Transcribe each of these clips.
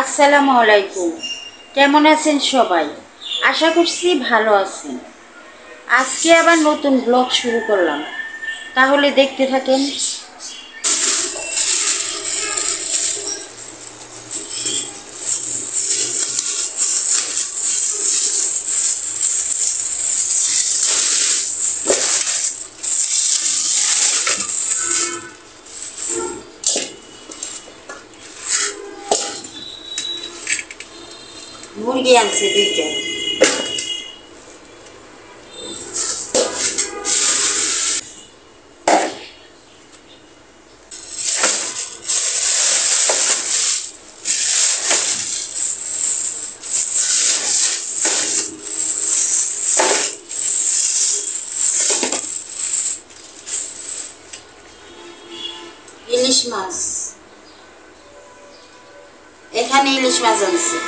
আসসালামু আলাইকুম। কেমন আছেন সবাই? আশা করছি ভালো আছেন। আজকে আবার নতুন ব্লগ শুরু করলাম, তাহলে দেখতে থাকেন। মুরগি আনছে দুইটা। ইলিশ মাছ, এখানে ইলিশ মাছ আনছে।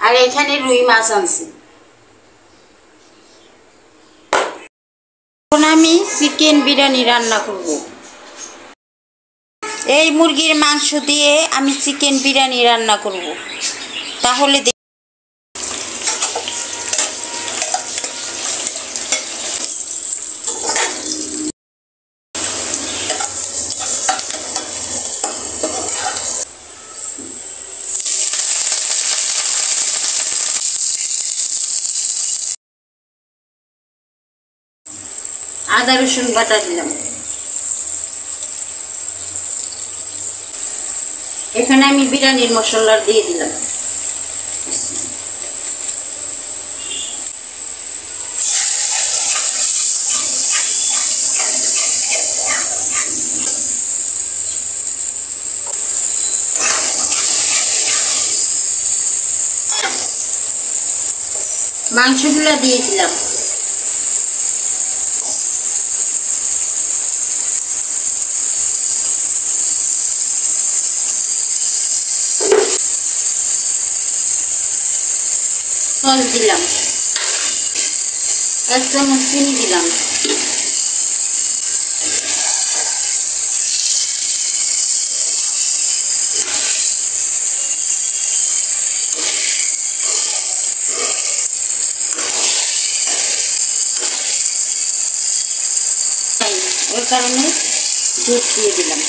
আর এখানে রুই মাছ আনছে। এখন আমি চিকেন বিরিয়ানি রান্না করব। এই মুরগির মাংস দিয়ে আমি চিকেন বিরিয়ানি রান্না করব। তাহলে আদা রসুন বাটা দিলাম। এখানে আমি বিরিয়ানির মশলা দিয়ে দিলাম। মাংসগুলো দিয়ে দিলাম। সস দিলাম, 1 চামচ চিনি দিলাম। ওই কারণে দুধ দিয়ে দিলাম।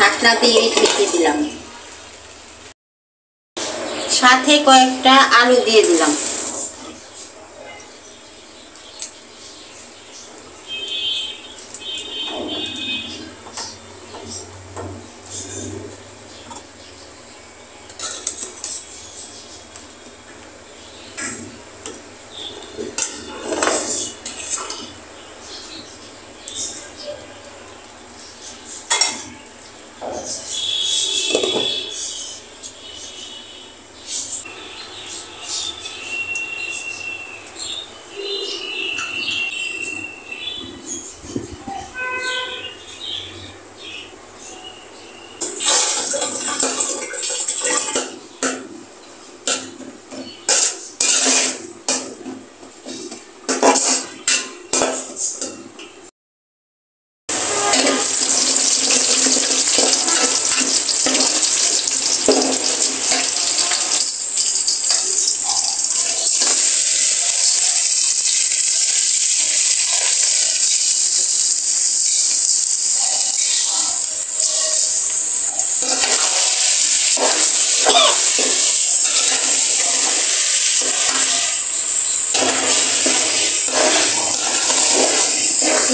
ঢাকনা দিয়ে ঢেকে দিলাম। সাথে কয়েকটা আলু দিয়ে দিলাম।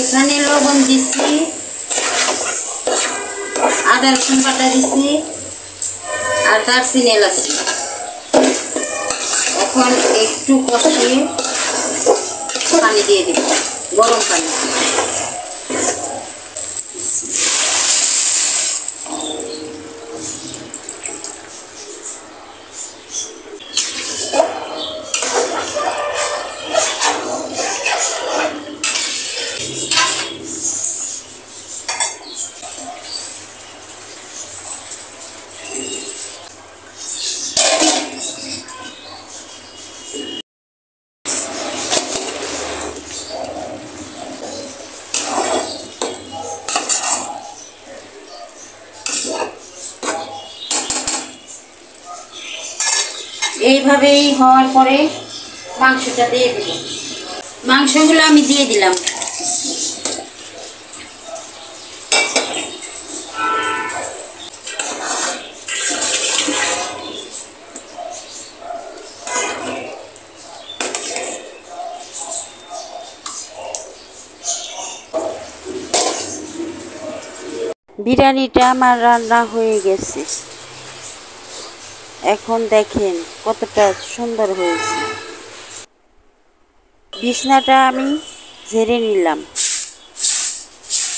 এখানে লবণ দিছি, আদা রসুন বাটা দিছি আর দারচিনি এলাচি। এখন একটু কষিয়ে পানি দিয়ে দেব, গরম পানি। এইভাবেই হওয়ার পরে মাংসটা দিয়ে দেব। মাংসগুলো আমি দিয়ে দিলাম। বিরিয়ানিটা আমার রান্না হয়ে গেছে। এখন দেখেন কতটা সুন্দর হয়েছে। বিছনাটা আমি ঝেড়ে নিলাম।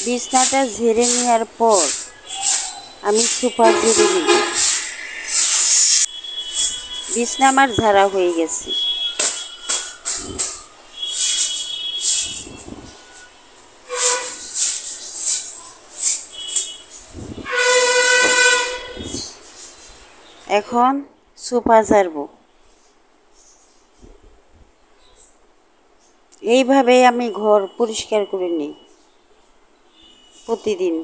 বিছনাটা ঝেড়ে নেওয়ার পর আমি সোফা ঝেড়ে নিব। বিছনা আমার ঝাড়া হয়ে গেছে। এখন সোফা ঝাড়ব। এইভাবে আমি ঘর পরিষ্কার করে নিই প্রতিদিন।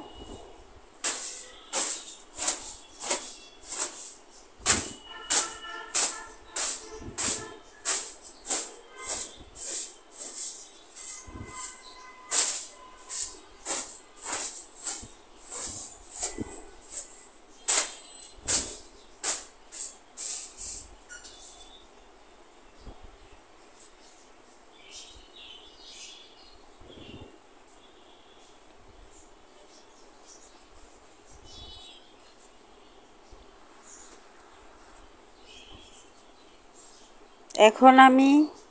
এখন আমি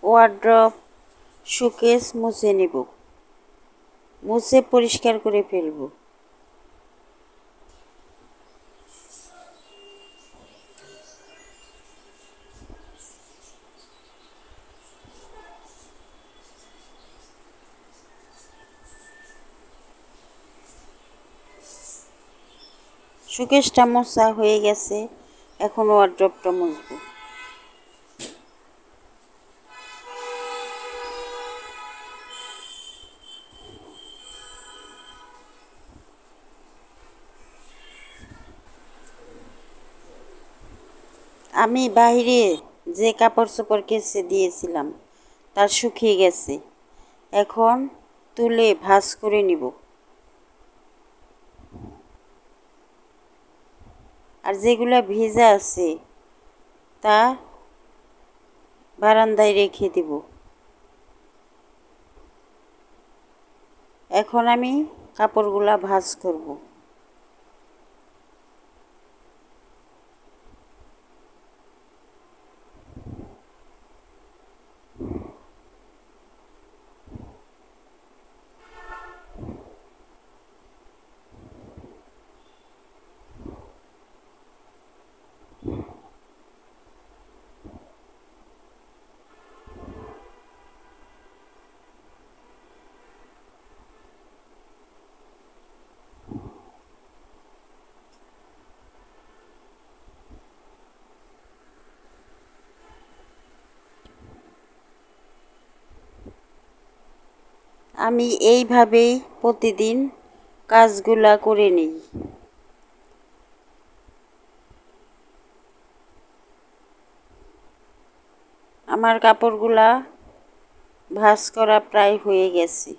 ওয়ার্ড্রপ শোকেস মুছে নেব, মুছে পরিষ্কার করে ফেলব। শোকেসটা মোছা হয়ে গেছে, এখন ওয়ার্ড্রপটা মুছবো। আমি বাইরে যে কাপড় চোপড় কেচে দিয়েছিলাম তার শুকিয়ে গেছে। এখন তুলে ভাঁজ করে নিব। আর যেগুলা ভিজা আছে তা বারান্দায় রেখে দিব। এখন আমি কাপড়গুলা ভাঁজ করব। আমি এইভাবেই প্রতিদিন কাজগুলা করে নিই। আমার কাপড়গুলা ভাঁজ করা প্রায় হয়ে গেছে।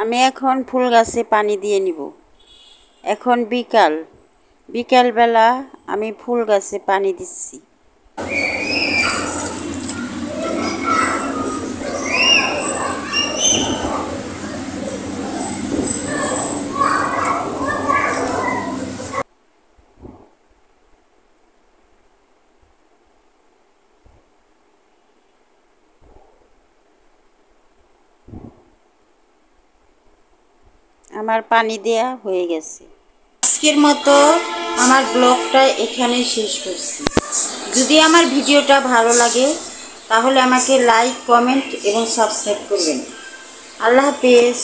আমি এখন ফুল গাছে পানি দিয়ে নিব। এখন বিকালবেলা আমি ফুল গাছে পানি দিচ্ছি। আমার পানি দেয়া হয়ে গেছে। আজকের মতো আমার ব্লগটা এখানে শেষ করছি। যদি আমার ভিডিওটা ভালো লাগে তাহলে আমাকে লাইক, কমেন্ট এবং সাবস্ক্রাইব করবেন। আল্লাহ হাফেজ।